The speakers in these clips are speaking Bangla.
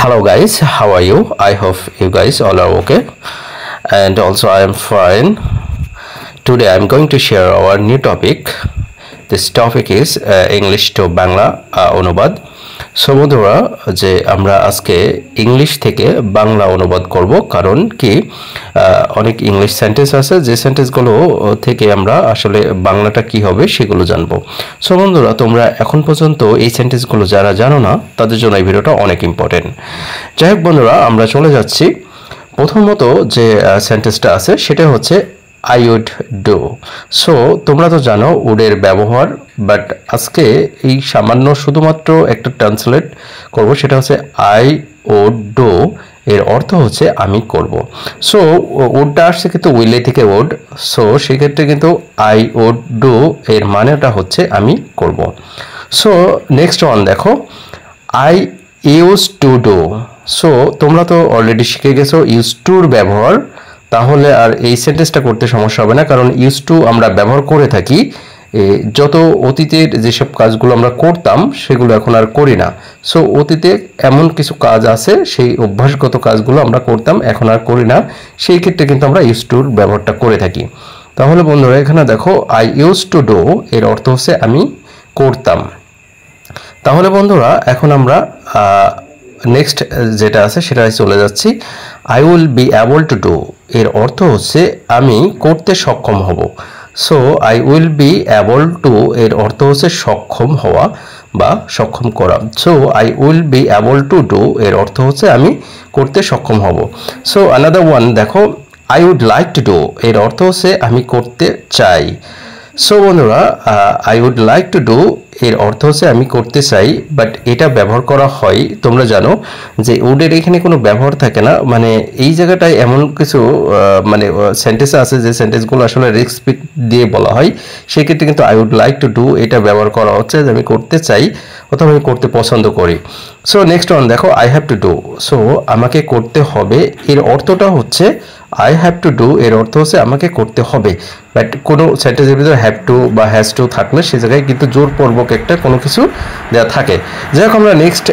Hello guys, how are you? I hope you guys all are okay, and also I am fine. Today I am going to share our new topic. This topic is English to Bangla অনুবাদ। সো বন্ধুরা, যে আমরা আজকে ইংলিশ থেকে বাংলা অনুবাদ করব, কারণ কি অনেক ইংলিশ সেন্টেন্স আছে যে সেন্টেন্সগুলো থেকে আমরা আসলে বাংলাটা কি হবে সেগুলো জানবো। সো বন্ধুরা, তোমরা এখন পর্যন্ত এই সেন্টেন্সগুলো যারা জানো না তাদের জন্য এই ভিডিওটা অনেক ইম্পর্টেন্ট। যাই হোক বন্ধুরা, আমরা চলে যাচ্ছি। প্রথমত যে সেন্টেন্সটা আছে সেটা হচ্ছে I would do. সো তোমরা তো জানো উডের ব্যবহার, বাট আজকে এই সামান্য শুধুমাত্র একটা ট্রান্সলেট করব, সেটা হচ্ছে I would do এর অর্থ হচ্ছে আমি করব। সো উডটা আসছে কিন্তু উইলে থেকে উড, সো সেক্ষেত্রে কিন্তু I would do এর মানেটা হচ্ছে আমি করব। সো নেক্সট ওয়ান দেখো, I used to do. So তোমরা তো অলরেডি শিখে গেছো ইউজ টুর ব্যবহার, তাহলে আর এই সেন্টেন্সটা করতে সমস্যা হবে না, কারণ ইউজ টু আমরা ব্যবহার করে থাকি যত অতীতের যেসব কাজগুলো আমরা করতাম সেগুলো এখন আর করি না। সো অতীতে এমন কিছু কাজ আছে সেই অভ্যাসগত কাজগুলো আমরা করতাম, এখন আর করি না, সেই ক্ষেত্রে কিন্তু আমরা ইউজ টুর ব্যবহারটা করে থাকি। তাহলে বন্ধুরা এখানে দেখো আই ইউজ টু ডু এর অর্থ হচ্ছে আমি করতাম। তাহলে বন্ধুরা এখন আমরা নেক্সট যেটা আছে সেটাই চলে যাচ্ছি। I will be able to do এর অর্থ হচ্ছে আমি করতে সক্ষম হব। So I will be able to এর অর্থ হচ্ছে সক্ষম হওয়া বা সক্ষম করা। So I will be able to do এর অর্থ হচ্ছে আমি করতে সক্ষম হব। সো আনাদার ওয়ান দেখো, I would like to do এর অর্থ হচ্ছে আমি করতে চাই। সো বন্ধুরা, I would like to do এর অর্থ হচ্ছে আমি করতে চাই, বাট এটা ব্যবহার করা হয়, তোমরা জানো যে উডের এখানে কোনো ব্যবহার থাকে না, মানে এই জায়গাটায় এমন কিছু মানে সেন্টেন্স আছে যে সেন্টেন্সগুলো আসলে রেসপেক্ট দিয়ে বলা হয়, সেক্ষেত্রে কিন্তু I would like to do এটা ব্যবহার করা হচ্ছে যে আমি করতে চাই অথবা আমি করতে পছন্দ করি। সো নেক্সট ওয়ান দেখো, I have to do. So আমাকে করতে হবে এর অর্থটা হচ্ছে আই হ্যাভ টু ডু এর অর্থ হচ্ছে আমাকে করতে হবে, বাট কোনো সেন্টেন্সের ভিতরে হ্যাভ টু বা হ্যাজ টু থাকলে সে জায়গায় কিন্তু জোরপূর্বক একটা কোনো কিছু দেওয়া থাকে। যাই হোক, আমরা নেক্সট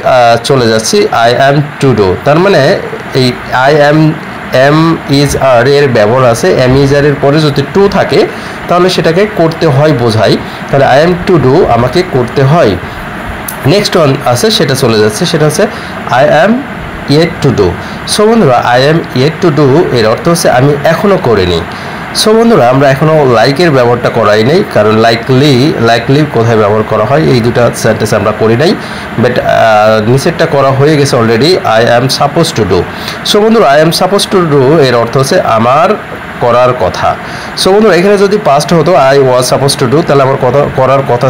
চলে যাচ্ছি। আই অ্যাম টু ডু, তার মানে এই আই অ্যাম এম ইজ আর এর ব্যবহার আছে, এম ইজ আর এর পরে যদি টু থাকে তাহলে সেটাকে করতে হয় বোঝায়, তাহলে আই অ্যাম টু ডু আমাকে করতে হয়। নেক্সট ওয়ান আছে সেটা চলে যাচ্ছে, সেটা হচ্ছে I am yet to do. So বন্ধুরা, I am yet to do এর অর্থ হচ্ছে আমি এখনও করিনি। সো বন্ধুরা, আমরা এখনও লাইকের ব্যবহারটা করাই নাই, কারণ লাইকলি কোথায় ব্যবহার করা হয় এই দুটা সেন্টেন্স আমরা করি নাই, বাট নিচেরটা করা হয়ে গেছে already. I am suppose to do. So বন্ধুরা, I am suppose to do এর অর্থ হচ্ছে আমার করার কথা। সো বন্ধুরা, এখানে যদি পাস্ট হতো I was suppose to do, তাহলে আমার করার কথা